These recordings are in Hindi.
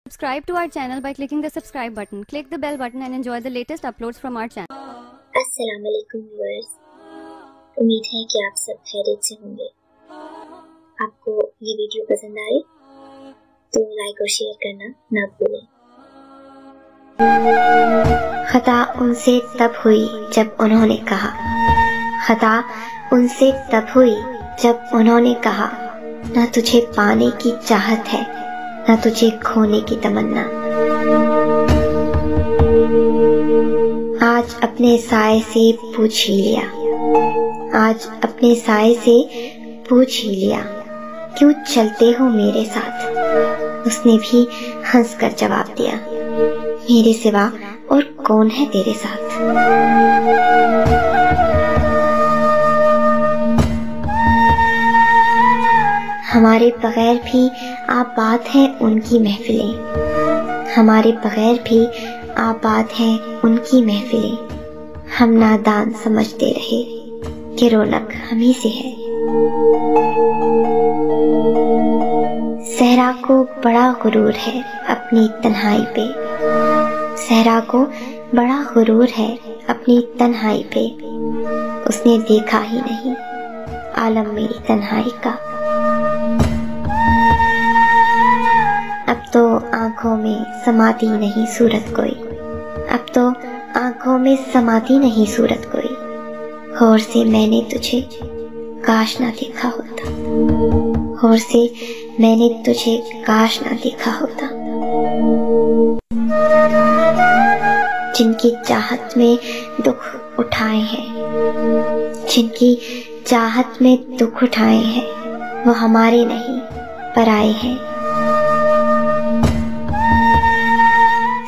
Subscribe to our channel by clicking the subscribe button. Click the bell button and enjoy the latest uploads from our channel. अस्सलाम वालेकुम व्यूअर्स, उम्मीद है कि आप सब खैरियत से होंगे। आपको ये वीडियो पसंद आए तो लाइक और शेयर करना ना भूलें। खता उनसे तब हुई जब उन्होंने कहा, खता उनसे तब हुई जब उन्होंने कहा, ना तुझे पाने की चाहत है ना तुझे खोने की तमन्ना। आज अपने साए से पूछ ही लिया, आज अपने साए से पूछ ही लिया, क्यों चलते हो मेरे साथ। उसने भी हंसकर जवाब दिया, मेरे सिवा और कौन है तेरे साथ। हमारे बगैर भी आबाद है उनकी महफिलें, हमारे बगैर भी आबाद है उनकी महफिलें। हम नादान समझते रहे कि रौनक हम ही से है। सहरा को बड़ा गुरूर है अपनी तन्हाई पे, सहरा को बड़ा गुरूर है अपनी तन्हाई पे। उसने देखा ही नहीं आलम मेरी तन्हाई का। अब तो आंखों में समाती नहीं सूरत कोई, अब तो आंखों में समाती नहीं सूरत कोई। गौर से मैंने तुझे काश ना देखा होता, गौर से मैंने तुझे काश ना देखा होता। जिनकी चाहत में दुख उठाए हैं, जिनकी चाहत में दुख उठाए हैं, वो हमारे नहीं पराए हैं।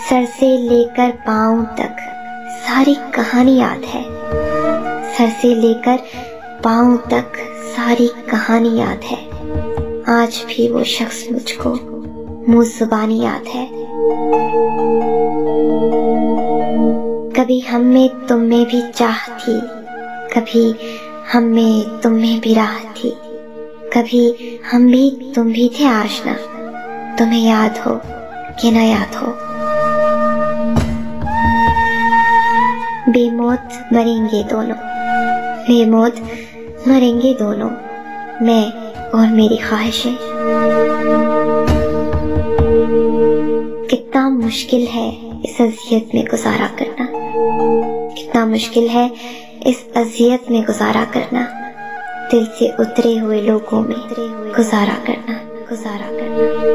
सर से लेकर पांव तक सारी कहानी याद है, सर से लेकर पांव तक सारी कहानी याद है। आज भी वो शख्स मुझको मुंह जुबानी याद है। कभी हम में तुम में भी चाह थी, कभी हम में तुम में भी राह थी, कभी हम भी तुम भी थे आशना। तुम्हें याद हो कि न याद हो। बेमौत मरेंगे दोनों, बेमौत मरेंगे दोनों, मैं और मेरी ख्वाहिशें। कितना मुश्किल है इस अज़ियत में गुजारा करना, कितना मुश्किल है इस अज़ियत में गुजारा करना। दिल से उतरे हुए लोगों में गुजारा करना, गुजारा करना।